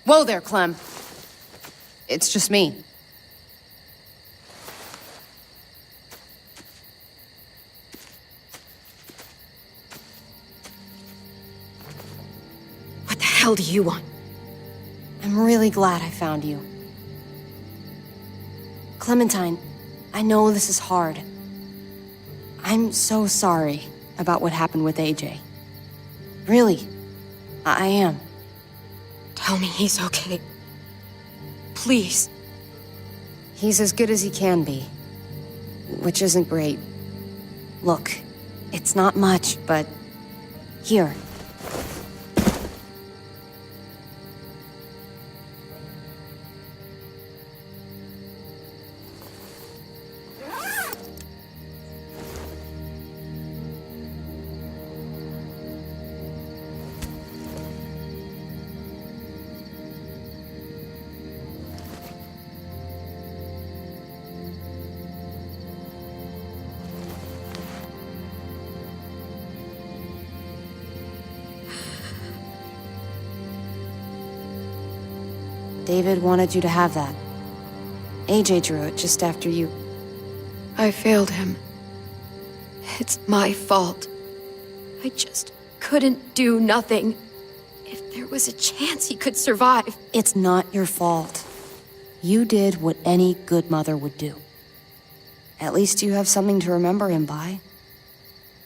Whoa there, Clem. It's just me. What the hell do you want? I'm really glad I found you. Clementine, I know this is hard. I'm so sorry about what happened with AJ. Really, I am. Tell me he's okay. Please. He's as good as he can be, which isn't great. Look, it's not much, but here. David wanted you to have that. AJ drew it just after you. I failed him. It's my fault. I just couldn't do nothing. If there was a chance he could survive. It's not your fault. You did what any good mother would do. At least you have something to remember him by.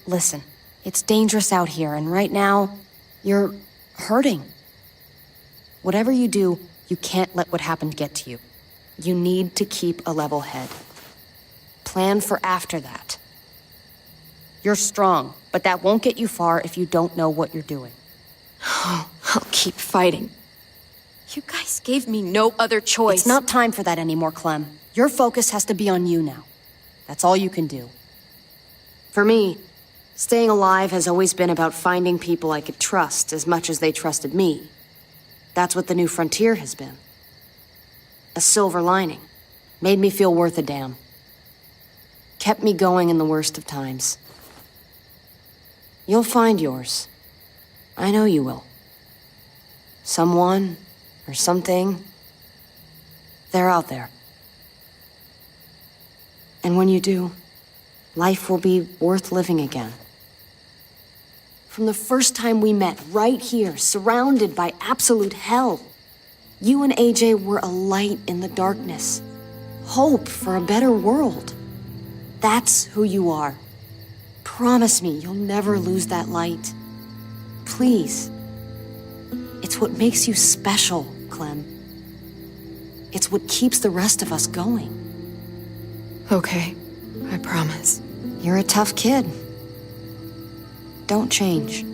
Listen, it's dangerous out here, and right now, you're hurting. Whatever you do, you can't let what happened get to you. You need to keep a level head. Plan for after that. You're strong, but that won't get you far if you don't know what you're doing. Oh, I'll keep fighting. You guys gave me no other choice. It's not time for that anymore, Clem. Your focus has to be on you now. That's all you can do. For me, staying alive has always been about finding people I could trust as much as they trusted me. That's what the new Frontier has been. A silver lining. Made me feel worth a damn. Kept me going in the worst of times. You'll find yours. I know you will. Someone, or something, they're out there. And when you do, life will be worth living again. From the first time we met, right here, surrounded by absolute hell, you and AJ were a light in the darkness. Hope for a better world. That's who you are. Promise me you'll never lose that light. Please. It's what makes you special, Clem. It's what keeps the rest of us going. Okay, I promise. You're a tough kid. Don't change.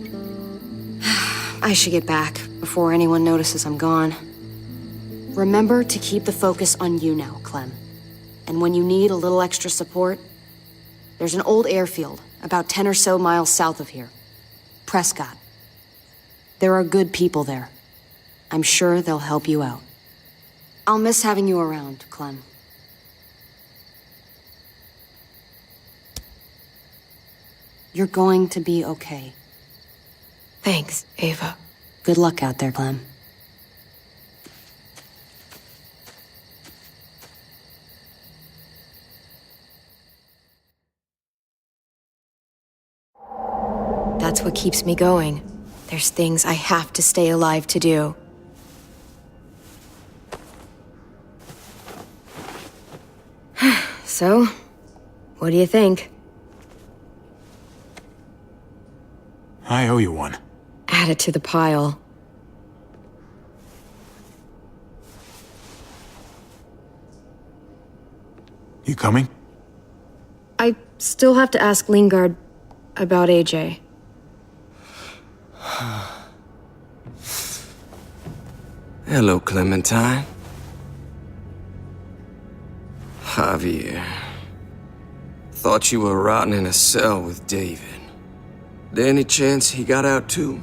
I should get back before anyone notices I'm gone. Remember to keep the focus on you now, Clem. And when you need a little extra support, there's an old airfield about 10 or so miles south of here. Prescott. There are good people there. I'm sure they'll help you out. I'll miss having you around, Clem. You're going to be okay. Thanks, Ava. Good luck out there, Clem. That's what keeps me going. There's things I have to stay alive to do. So, what do you think? I owe you one. Add it to the pile. You coming? I still have to ask Lingard about AJ. Hello, Clementine. Javier. Thought you were rotting in a cell with David. There any chance he got out too?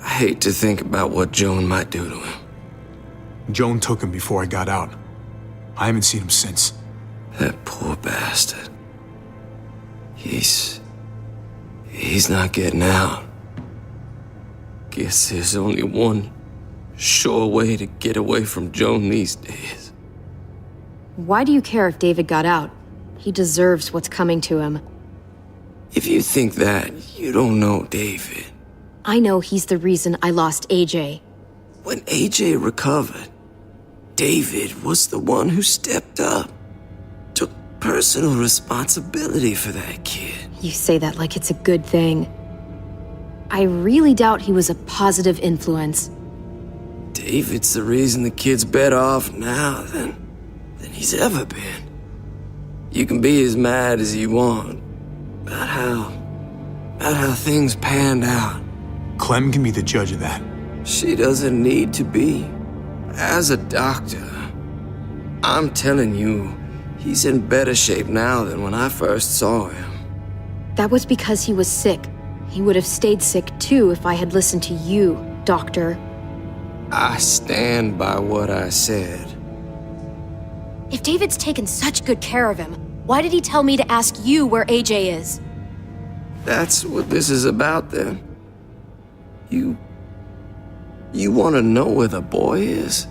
I hate to think about what Joan might do to him. Joan took him before I got out. I haven't seen him since. That poor bastard. He's not getting out. Guess there's only one sure way to get away from Joan these days. Why do you care if David got out? He deserves what's coming to him. If you think that, you don't know David. I know he's the reason I lost AJ. When AJ recovered, David was the one who stepped up. Took personal responsibility for that kid. You say that like it's a good thing. I really doubt he was a positive influence. David's the reason the kid's better off now than he's ever been. You can be as mad as you want about how things panned out. Clem can be the judge of that. She doesn't need to be. As a doctor, I'm telling you, he's in better shape now than when I first saw him. That was because he was sick. He would have stayed sick too if I had listened to you, Doctor. I stand by what I said. If David's taken such good care of him, why did he tell me to ask you where AJ is? That's what this is about, then. You want to know where the boy is?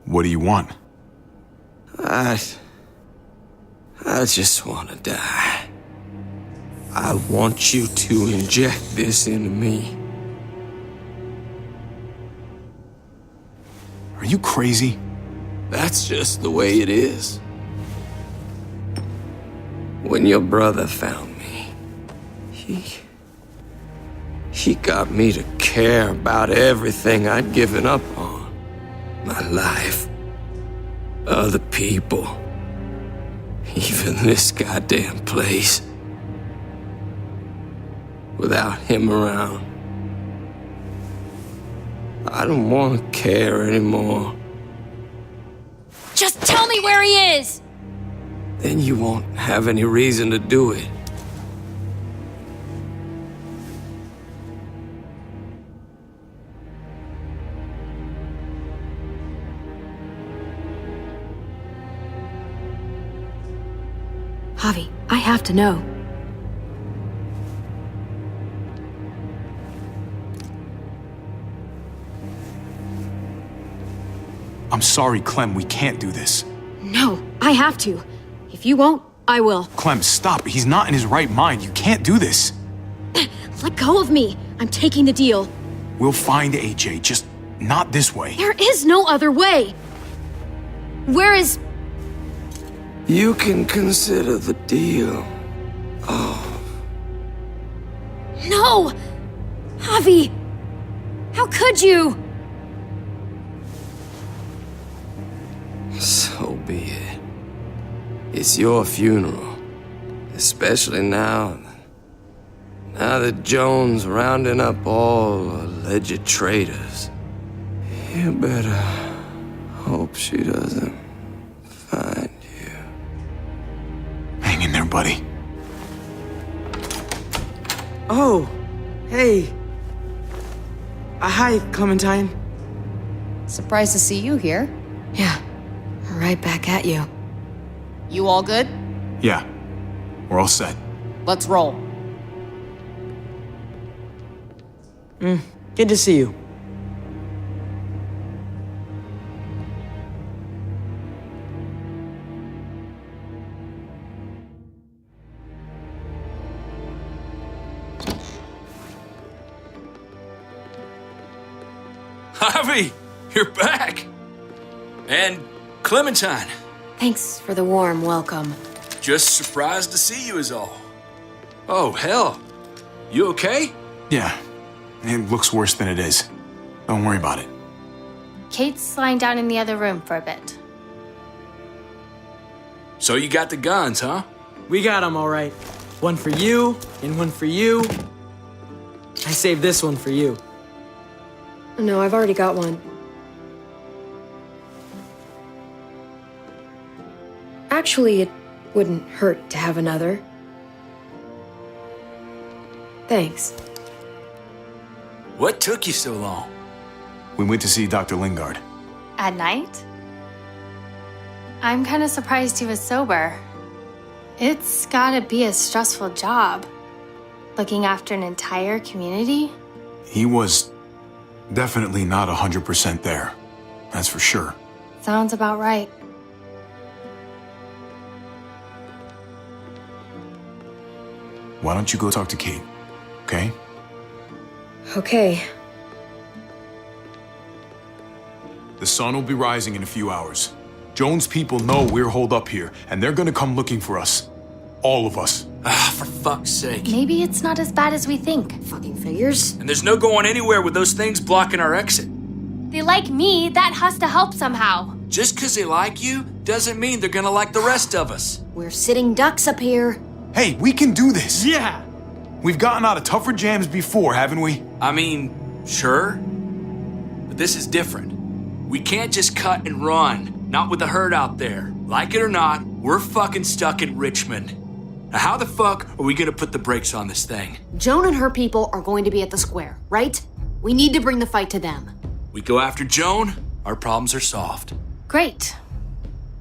What do you want? I just want to die. I want you to inject this into me. Are you crazy? That's just the way it is. When your brother found me, he got me to care about everything I'd given up on. My life, other people, even this goddamn place. Without him around, I don't want to care anymore. Just tell me where he is! Then you won't have any reason to do it. Javi, I have to know. I'm sorry, Clem, we can't do this. No, I have to. If you won't, I will. Clem, stop. He's not in his right mind. You can't do this. Let go of me. I'm taking the deal. We'll find AJ, just not this way. There is no other way. Where is... You can consider the deal. No! Javi! How could you? So be it. It's your funeral. Especially now that Joan's rounding up all alleged traitors. You better hope she doesn't find you. Hang in there, buddy. Oh, hey. Hi, Clementine. Surprised to see you here. Yeah, right back at you. You all good? Yeah, we're all set. Let's roll. Good to see you. Javi, you're back. And Clementine. Thanks for the warm welcome. Just surprised to see you is all. Oh, hell. You okay? Yeah, it looks worse than it is. Don't worry about it. Kate's lying down in the other room for a bit. So you got the guns, huh? We got them all right. One for you, and one for you. I saved this one for you. No, I've already got one. Actually, it wouldn't hurt to have another. Thanks. What took you so long? We went to see Dr. Lingard. At night? I'm kind of surprised he was sober. It's gotta be a stressful job. Looking after an entire community? He was definitely not 100% there. That's for sure. Sounds about right. Why don't you go talk to Kate, okay? Okay. The sun will be rising in a few hours. Joan's people know we're holed up here, and they're gonna come looking for us. All of us. Ah, for fuck's sake. Maybe it's not as bad as we think. Fucking figures. And there's no going anywhere with those things blocking our exit. They like me, that has to help somehow. Just 'cause they like you doesn't mean they're gonna like the rest of us. We're sitting ducks up here. Hey, we can do this! Yeah! We've gotten out of tougher jams before, haven't we? I mean, sure. But this is different. We can't just cut and run, not with the herd out there. Like it or not, we're fucking stuck in Richmond. Now how the fuck are we gonna put the brakes on this thing? Joan and her people are going to be at the square, right? We need to bring the fight to them. We go after Joan, our problems are solved. Great.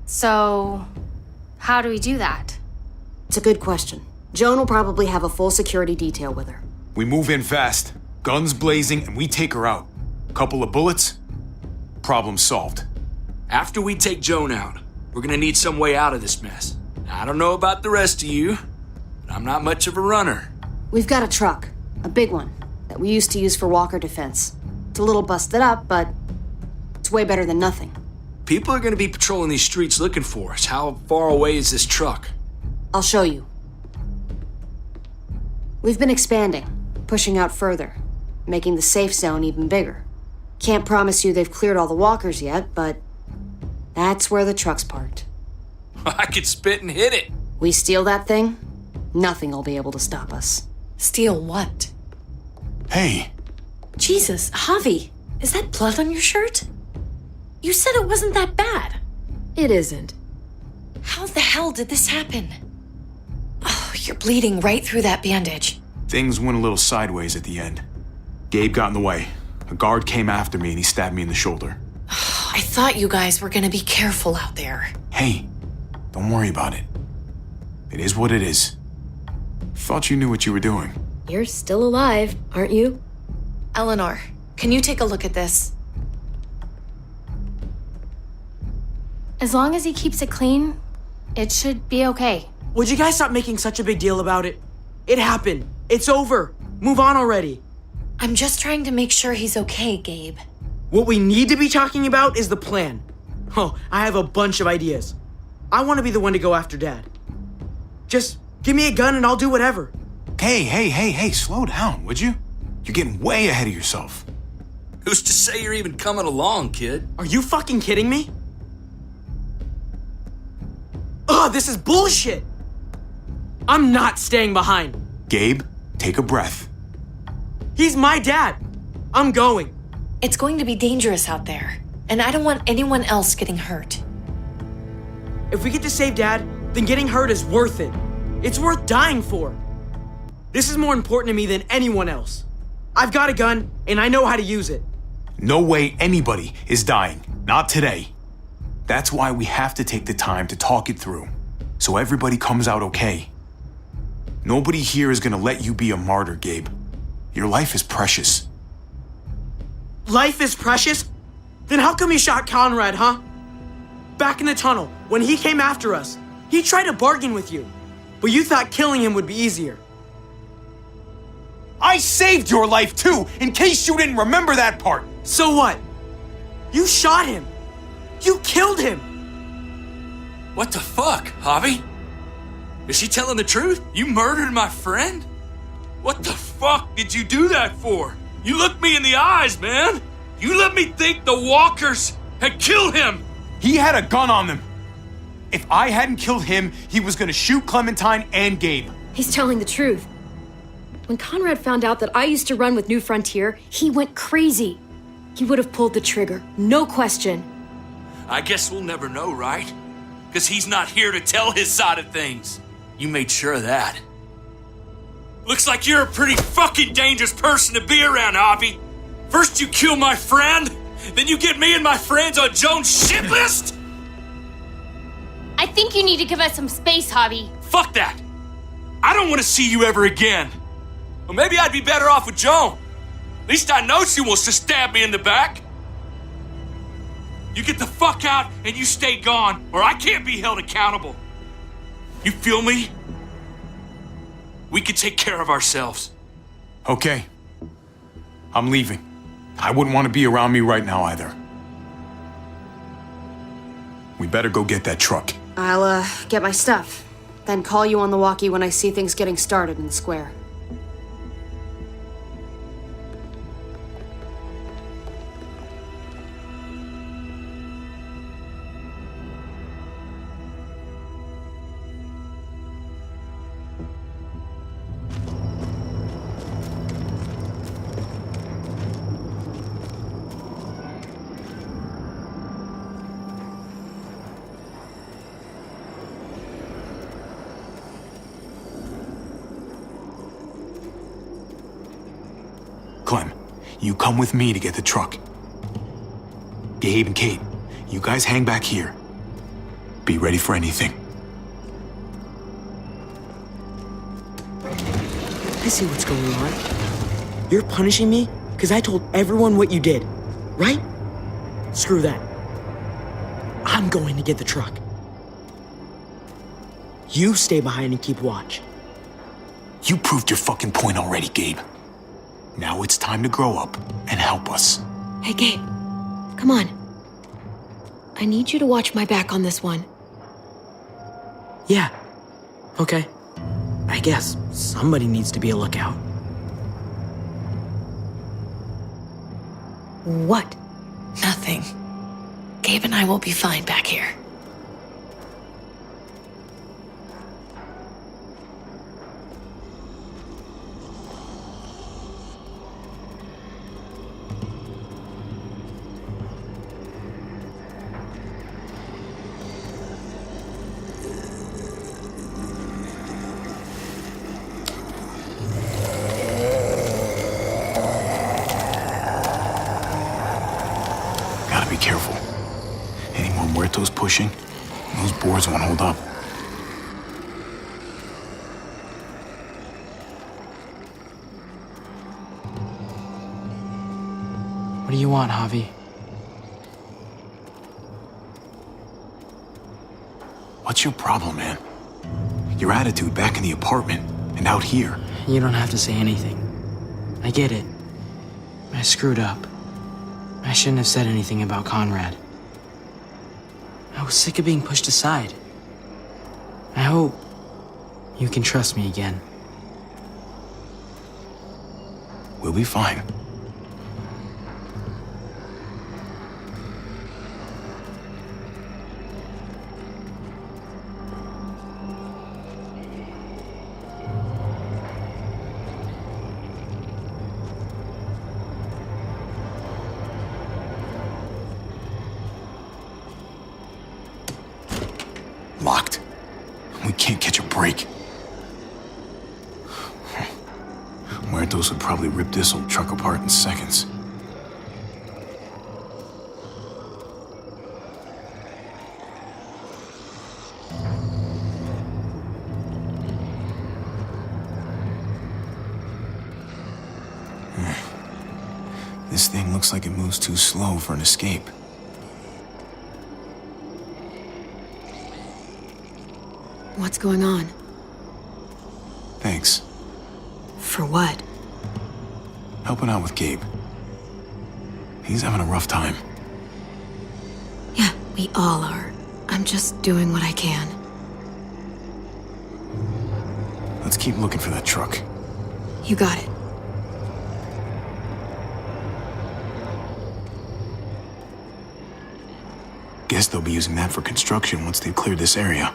So, how do we do that? It's a good question. Joan will probably have a full security detail with her. We move in fast, guns blazing, and we take her out. Couple of bullets, problem solved. After we take Joan out, we're gonna need some way out of this mess. Now, I don't know about the rest of you, but I'm not much of a runner. We've got a truck, a big one, that we used to use for walker defense. It's a little busted up, but it's way better than nothing. People are gonna be patrolling these streets looking for us. How far away is this truck? I'll show you. We've been expanding, pushing out further, making the safe zone even bigger. Can't promise you they've cleared all the walkers yet, but that's where the truck's parked. I could spit and hit it. We steal that thing, nothing will be able to stop us. Steal what? Hey, Jesus, Javi, is that blood on your shirt? You said it wasn't that bad. It isn't. How the hell did this happen? Oh, you're bleeding right through that bandage. things went a little sideways at the end. Gabe got in the way. A guard came after me and he stabbed me in the shoulder. I thought you guys were gonna be careful out there. Hey, don't worry about it. It is what it is. Thought you knew what you were doing. You're still alive, aren't you? Eleanor, can you take a look at this? As long as he keeps it clean, it should be okay. Would you guys stop making such a big deal about it? It happened. It's over. Move on already. I'm just trying to make sure he's okay, Gabe. What we need to be talking about is the plan. Oh, I have a bunch of ideas. I want to be the one to go after Dad. Just give me a gun and I'll do whatever. Hey, slow down, would you? You're getting way ahead of yourself. Who's to say you're even coming along, kid? Are you fucking kidding me? Ugh, this is bullshit! I'm not staying behind. Gabe, take a breath. He's my dad. I'm going. It's going to be dangerous out there, and I don't want anyone else getting hurt. If we get to save Dad, then getting hurt is worth it. It's worth dying for. This is more important to me than anyone else. I've got a gun, and I know how to use it. No way anybody is dying. Not today. That's why we have to take the time to talk it through, so everybody comes out okay. Nobody here is gonna let you be a martyr, Gabe. Your life is precious. Life is precious? Then how come you shot Conrad, huh? Back in the tunnel, when he came after us, he tried to bargain with you, but you thought killing him would be easier. I saved your life too, in case you didn't remember that part. So what? You shot him! You killed him! What the fuck, Javi? Is she telling the truth? You murdered my friend? What the fuck did you do that for? You looked me in the eyes, man! You let me think the walkers had killed him! He had a gun on them. If I hadn't killed him, he was gonna shoot Clementine and Gabe. He's telling the truth. When Conrad found out that I used to run with New Frontier, he went crazy. He would have pulled the trigger, no question. I guess we'll never know, right? Because he's not here to tell his side of things. You made sure of that. Looks like you're a pretty fucking dangerous person to be around, Javi. First you kill my friend, then you get me and my friends on Joan's shit list? I think you need to give us some space, Javi. Fuck that! I don't want to see you ever again. Well, maybe I'd be better off with Joan. At least I know she wants to stab me in the back. You get the fuck out and you stay gone, or I can't be held accountable. You feel me? We can take care of ourselves. Okay. I'm leaving. I wouldn't want to be around me right now either. We better go get that truck. I'll, get my stuff. Then call you on the walkie when I see things getting started in the square. Clem, you come with me to get the truck. Gabe and Kate, you guys hang back here. Be ready for anything. I see what's going on. You're punishing me because I told everyone what you did, right? Screw that. I'm going to get the truck. You stay behind and keep watch. You proved your fucking point already, Gabe. Now it's time to grow up and help us. Hey, Gabe, come on. I need you to watch my back on this one. Yeah. Okay. I guess somebody needs to be a lookout. What? Nothing. Gabe and I will be fine back here. Gotta be careful. Any more muertos pushing, those boards won't hold up. What do you want, Javi? What's your problem, man? Your attitude back in the apartment and out here. You don't have to say anything. I get it. I screwed up. I shouldn't have said anything about Conrad. I was sick of being pushed aside. I hope you can trust me again. We'll be fine. Locked. We can't catch a break. Muertos would probably rip this old truck apart in seconds. This thing looks like it moves too slow for an escape. What's going on? Thanks. For what? Helping out with Gabe. He's having a rough time. We all are. I'm just doing what I can. Let's keep looking for that truck. You got it. Guess they'll be using that for construction once they've cleared this area.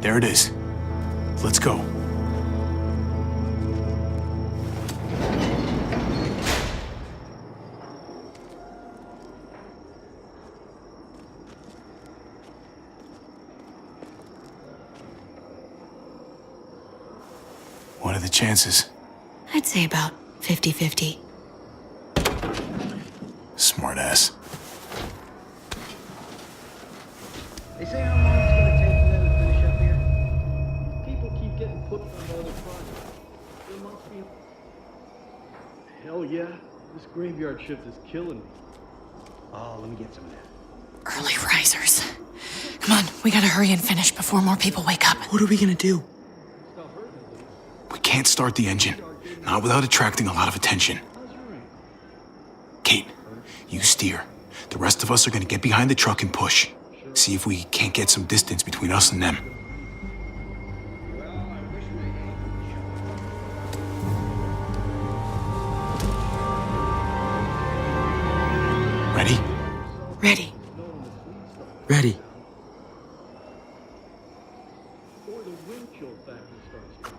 There it is. Let's go. What are the chances? I'd say about 50-50. Smartass. They say how long it's gonna take for them to finish up here. People keep getting put on other projects. There must be a... Hell yeah. This graveyard shift is killing me. Oh, let me get some of that. Early risers. Come on, we gotta hurry and finish before more people wake up. What are we gonna do? We can't start the engine. Not without attracting a lot of attention. Kate, you steer. The rest of us are gonna get behind the truck and push. See if we can't get some distance between us and them. Ready? Ready. Ready. Or the wind chill factor starts.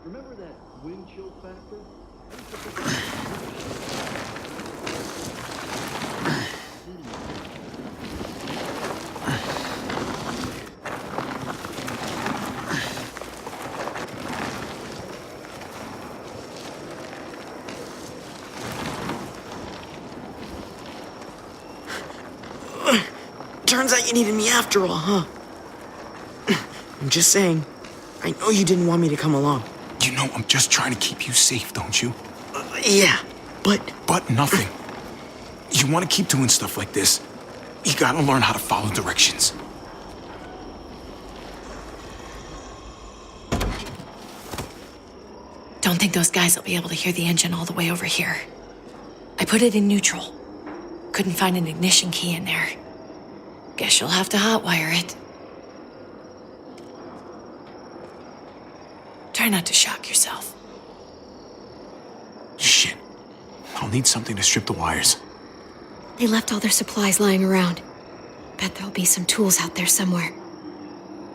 Remember that wind chill factor? I used to think Turns out you needed me after all, huh? I'm just saying. I know you didn't want me to come along. You know I'm just trying to keep you safe, don't you? Yeah, but... But nothing. You want to keep doing stuff like this, you gotta learn how to follow directions. Don't think those guys will be able to hear the engine all the way over here. I put it in neutral. Couldn't find an ignition key in there. Guess you'll have to hotwire it. Try not to shock yourself. Shit. I'll need something to strip the wires. They left all their supplies lying around. Bet there'll be some tools out there somewhere.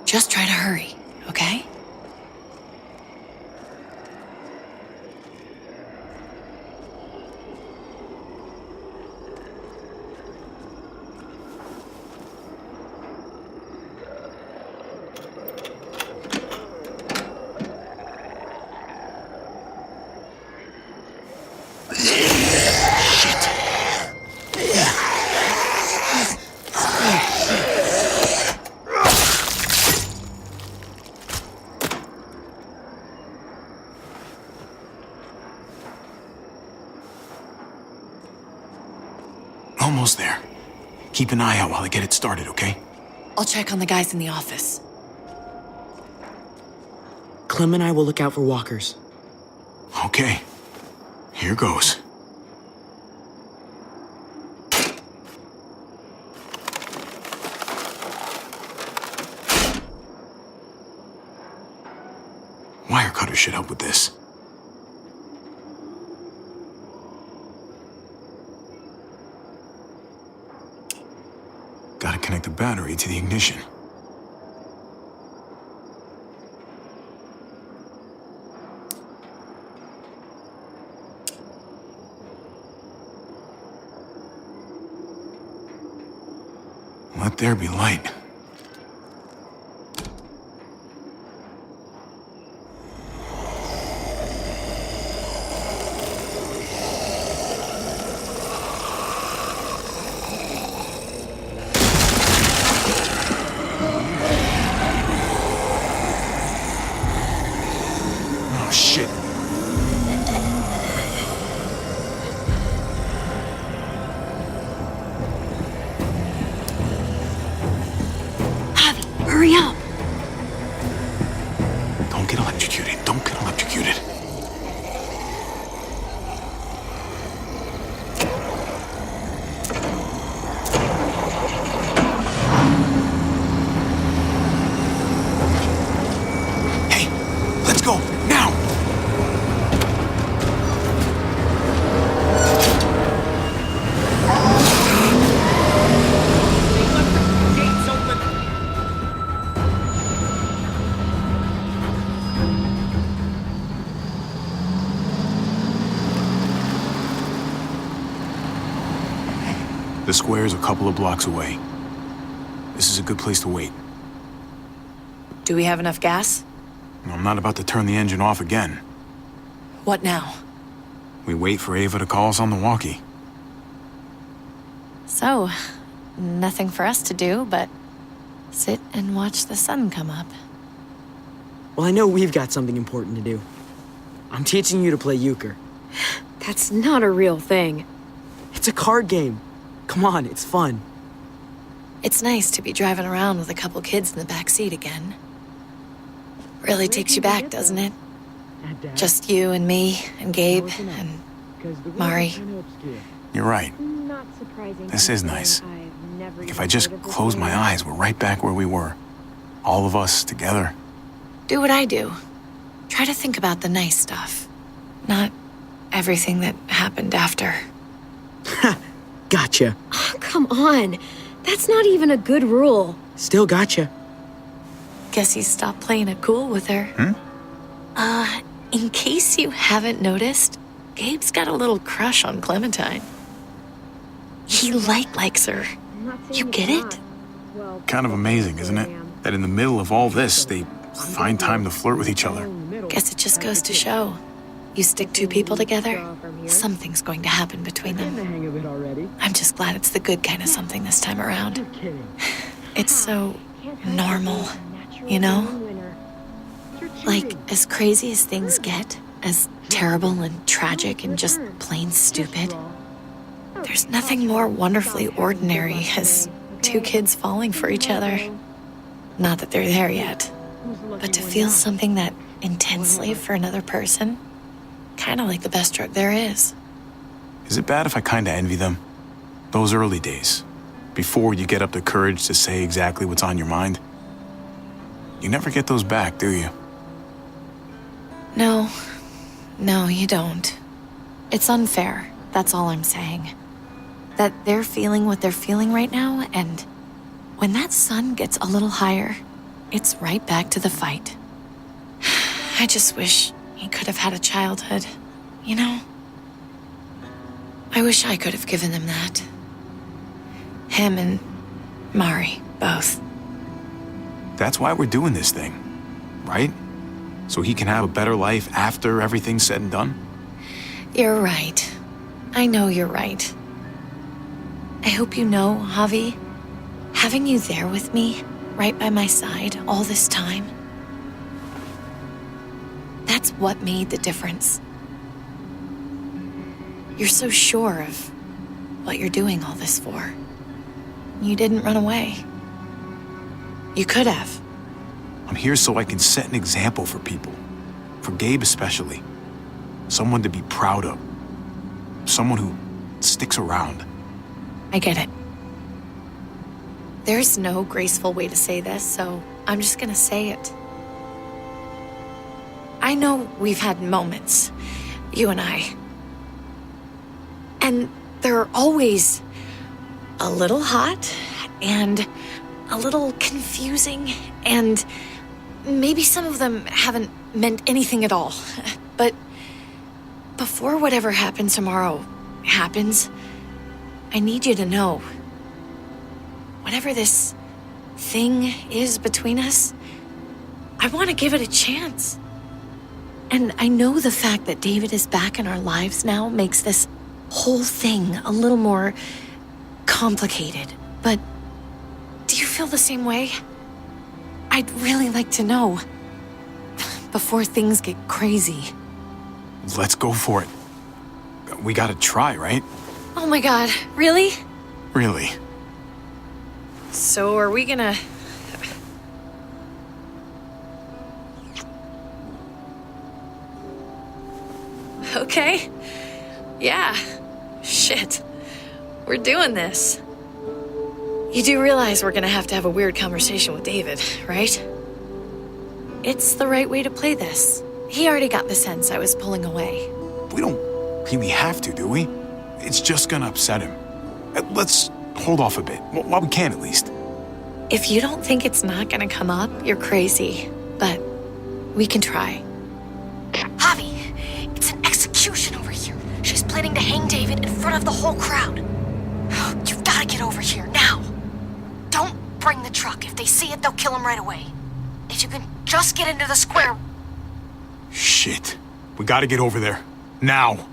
Just try to hurry, okay? Almost there. Keep an eye out while I get it started, okay? I'll check on the guys in the office. Clem and I will look out for walkers. Okay. Here goes. Wire cutter should help with this. Gotta connect the battery to the ignition. Let there be light. Oh, shit. The square's a couple of blocks away. This is a good place to wait. Do we have enough gas? I'm not about to turn the engine off again. What now? We wait for Ava to call us on the walkie. So, nothing for us to do but sit and watch the sun come up. Well, I know we've got something important to do. I'm teaching you to play euchre. That's not a real thing. It's a card game. Come on, it's fun. It's nice to be driving around with a couple kids in the back seat again. Really takes you back, doesn't it? Just you and me and Gabe and Mari. You're right. This is nice. Like if I just close my eyes, we're right back where we were. All of us together. Do what I do. Try to think about the nice stuff. Not everything that happened after. Gotcha. Oh, come on. That's not even a good rule. Still gotcha. Guess he stopped playing it cool with her. In case you haven't noticed, Gabe's got a little crush on Clementine. He likes her. You get it? Kind of amazing, isn't it? That in the middle of all this, they find time to flirt with each other. Guess it just goes to show. You stick two people together, something's going to happen between them. I'm just glad it's the good kind of something this time around. It's so normal, you know? Like, as crazy as things get, as terrible and tragic and just plain stupid, there's nothing more wonderfully ordinary as two kids falling for each other. Not that they're there yet, but to feel something that intensely for another person, kind of like the best drug there is. Is it bad if I kind of envy them? Those early days, before you get up the courage to say exactly what's on your mind. You never get those back, do you? No, you don't. It's unfair, that's all I'm saying. That they're feeling what they're feeling right now, and when that sun gets a little higher, it's right back to the fight. I just wish he could have had a childhood, you know? I wish I could have given them that. Him and Mari, both. That's why we're doing this thing, right? So he can have a better life after everything's said and done? You're right. I know you're right. I hope you know, Javi, having you there with me, right by my side all this time, that's what made the difference. You're so sure of what you're doing all this for. You didn't run away. You could have. I'm here so I can set an example for people. For Gabe especially. Someone to be proud of. Someone who sticks around. I get it. There's no graceful way to say this, so I'm just gonna say it. I know we've had moments, you and I. And they're always a little hot and a little confusing, and maybe some of them haven't meant anything at all. But before whatever happens tomorrow happens, I need you to know, whatever this thing is between us, I want to give it a chance. And I know the fact that David is back in our lives now makes this whole thing a little more complicated. But do you feel the same way? I'd really like to know before things get crazy. Let's go for it. We gotta try, right? Oh my God, really? Really. So are we gonna... Okay. Yeah. Shit. We're doing this. You do realize we're gonna have a weird conversation with David, right? It's the right way to play this. He already got the sense I was pulling away. We don't really have to, do we? It's just gonna upset him. Let's hold off a bit, while we can at least. If you don't think it's not gonna come up, you're crazy. But we can try. Javi, it's an execution over here. She's planning to hang David in front of the whole crowd. You've got gotta get over here, now! Don't bring the truck. If they see it, they'll kill him right away. If you can just get into the square... Shit. We gotta get over there. Now.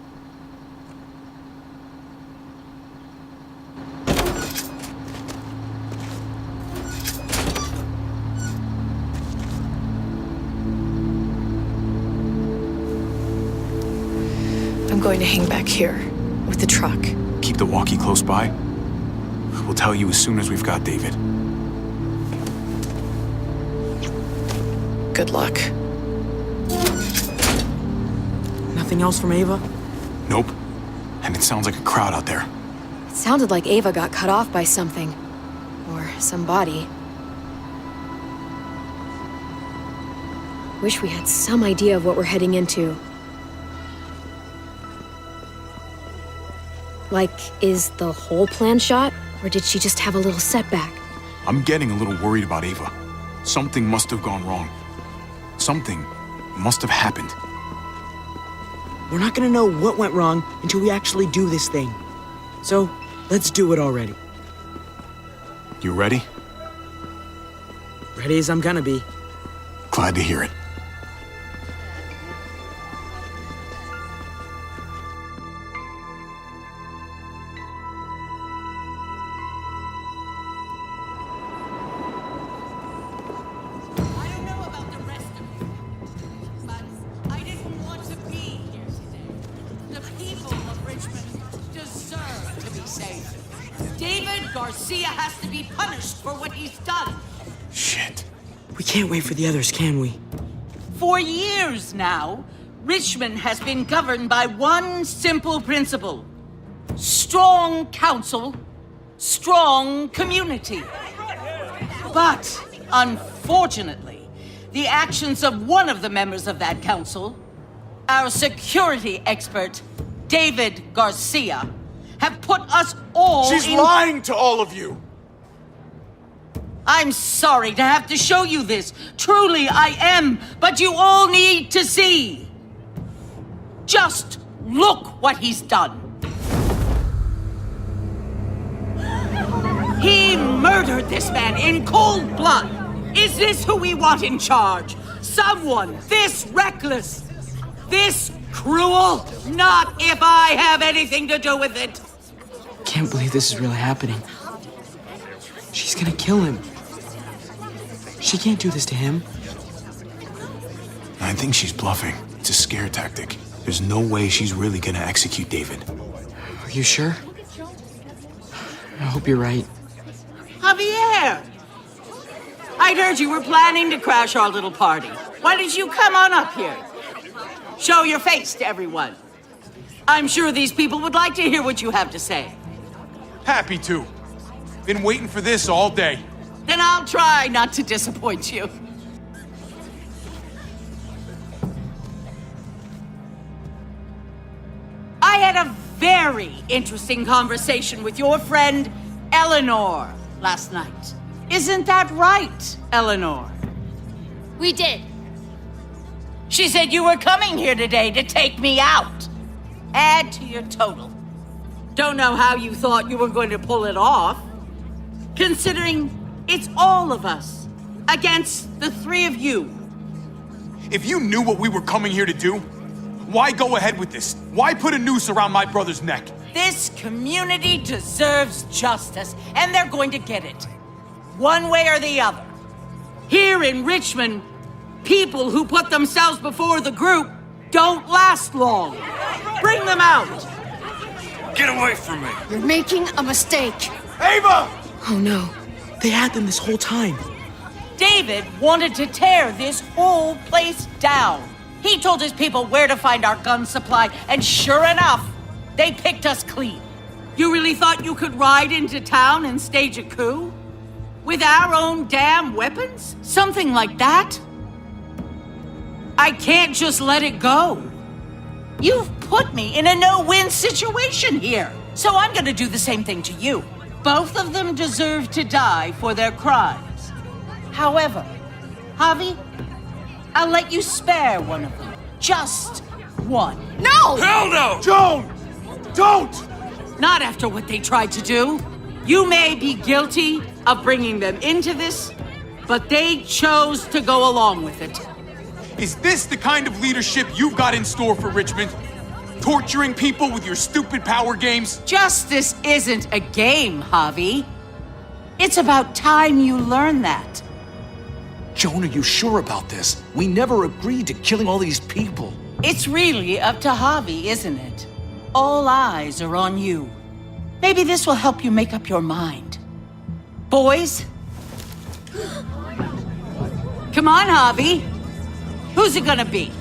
I'm going to hang back here with the truck. Keep the walkie close by. We'll tell you as soon as we've got David. Good luck. Nothing else from Ava? Nope. And it sounds like a crowd out there. It sounded like Ava got cut off by something. Or somebody. Wish we had some idea of what we're heading into. Like, is the whole plan shot? Or did she just have a little setback? I'm getting a little worried about Ava. Something must have gone wrong. Something must have happened. We're not gonna know what went wrong until we actually do this thing. So, let's do it already. You ready? Ready as I'm gonna be. Glad to hear it. David Garcia has to be punished for what he's done. Shit. We can't wait for the others, can we? For years now, Richmond has been governed by one simple principle. Strong council, strong community. But, unfortunately, the actions of one of the members of that council, our security expert, David Garcia, have put us all She's lying to all of you! I'm sorry to have to show you this. Truly, I am. But you all need to see. Just look what he's done. He murdered this man in cold blood. Is this who we want in charge? Someone this reckless, this cruel? Not if I have anything to do with it. Can't believe this is really happening. She's gonna kill him. She can't do this to him. I think she's bluffing. It's a scare tactic. There's no way she's really gonna execute David. Are you sure? I hope you're right. Javier! I'd heard you were planning to crash our little party. Why did you come on up here? Show your face to everyone. I'm sure these people would like to hear what you have to say. Happy to. Been waiting for this all day. Then I'll try not to disappoint you. I had a very interesting conversation with your friend Eleanor last night. Isn't that right, Eleanor? We did. She said you were coming here today to take me out. Add to your total. Don't know how you thought you were going to pull it off, considering it's all of us against the three of you. If you knew what we were coming here to do, why go ahead with this? Why put a noose around my brother's neck? This community deserves justice, and they're going to get it. One way or the other. Here in Richmond, people who put themselves before the group don't last long. Bring them out. Get away from me! You're making a mistake. Ava! Oh no. They had them this whole time. David wanted to tear this whole place down. He told his people where to find our gun supply, and sure enough, they picked us clean. You really thought you could ride into town and stage a coup? With our own damn weapons? Something like that? I can't just let it go. You've put me in a no-win situation here, so I'm gonna do the same thing to you. Both of them deserve to die for their crimes. However, Javi, I'll let you spare one of them. Just one. No! Hell no! Joan! Don't! Not after what they tried to do. You may be guilty of bringing them into this, but they chose to go along with it. Is this the kind of leadership you've got in store for Richmond? Torturing people with your stupid power games? Justice isn't a game, Javi. It's about time you learn that. Joan, are you sure about this? We never agreed to killing all these people. It's really up to Javi, isn't it? All eyes are on you. Maybe this will help you make up your mind. Boys? Come on, Javi. Who's it gonna be?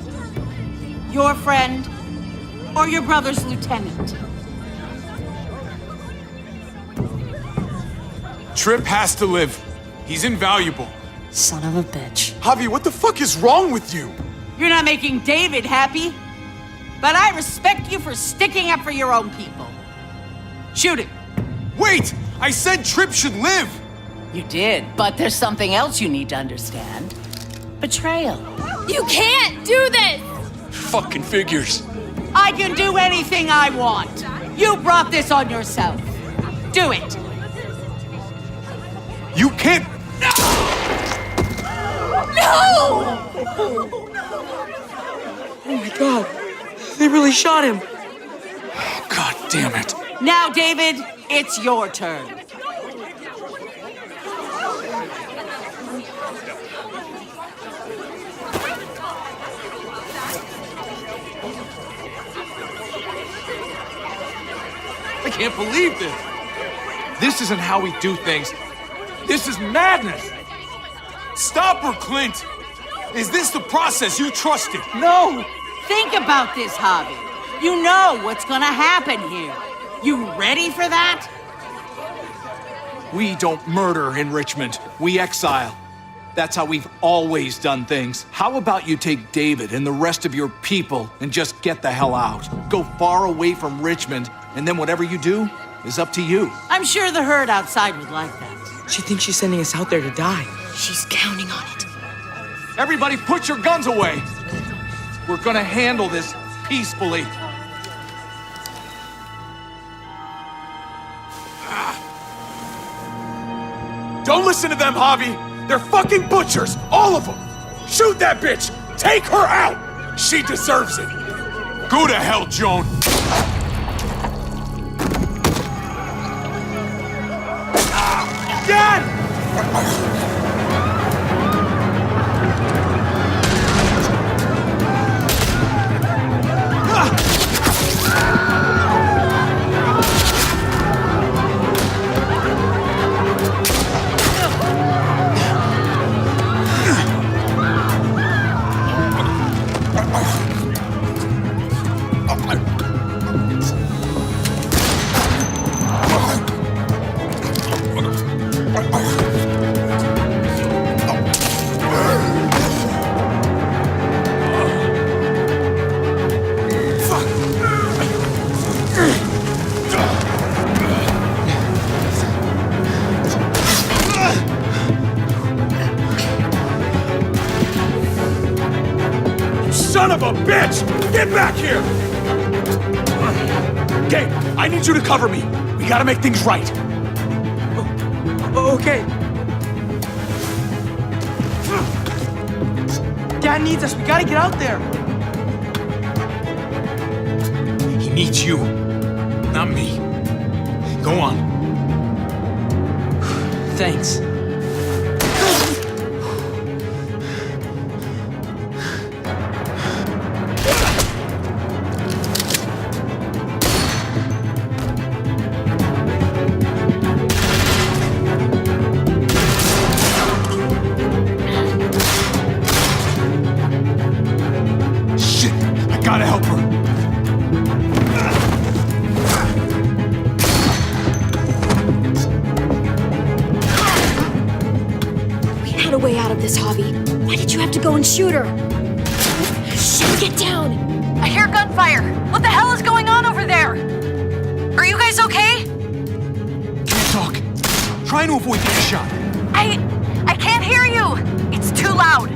Your friend or your brother's lieutenant? Trip has to live. He's invaluable. Son of a bitch. Javi, what the fuck is wrong with you? You're not making David happy, but I respect you for sticking up for your own people. Shoot him. Wait! I said Trip should live! You did, but there's something else you need to understand. Betrayal. You can't do this! Fucking figures. I can do anything I want. You brought this on yourself. Do it. You can't... Oh my god. They really shot him. God damn it. Now, David, it's your turn. I can't believe this. This isn't how we do things. This is madness. Stop her, Clint! Is this the process you trusted? No! Think about this, Javi. You know what's gonna happen here. You ready for that? We don't murder in Richmond. We exile. That's how we've always done things. How about you take David and the rest of your people and just get the hell out? Go far away from Richmond, and then whatever you do is up to you. I'm sure the herd outside would like that. She thinks she's sending us out there to die. She's counting on it. Everybody put your guns away. We're gonna handle this peacefully. Don't listen to them, Javi! They're fucking butchers! All of them! Shoot that bitch! Take her out! She deserves it! Go to hell, Joan! Dad! Son of a bitch! Get back here! Okay, I need you to cover me. We gotta make things right. Okay. Dad needs us. We gotta get out there. He needs you, not me. Go on. Thanks. Shit, I gotta help her. We had a way out of this, Javi. Why did you have to go and shoot her? Shit, get down! I hear gunfire. What the hell is going on over there? Are you guys okay? Can't talk. Trying to avoid getting shot. I can't hear you. It's too loud.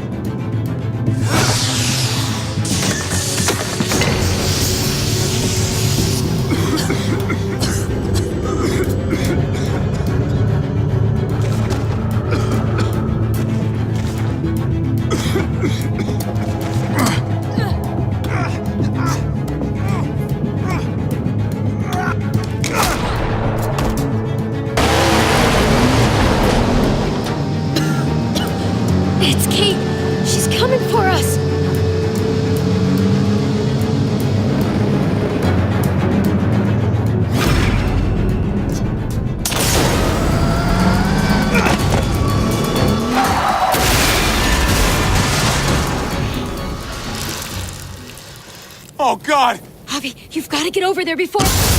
It's Kate. She's coming for us. Oh, God! Javi, you've got to get over there before...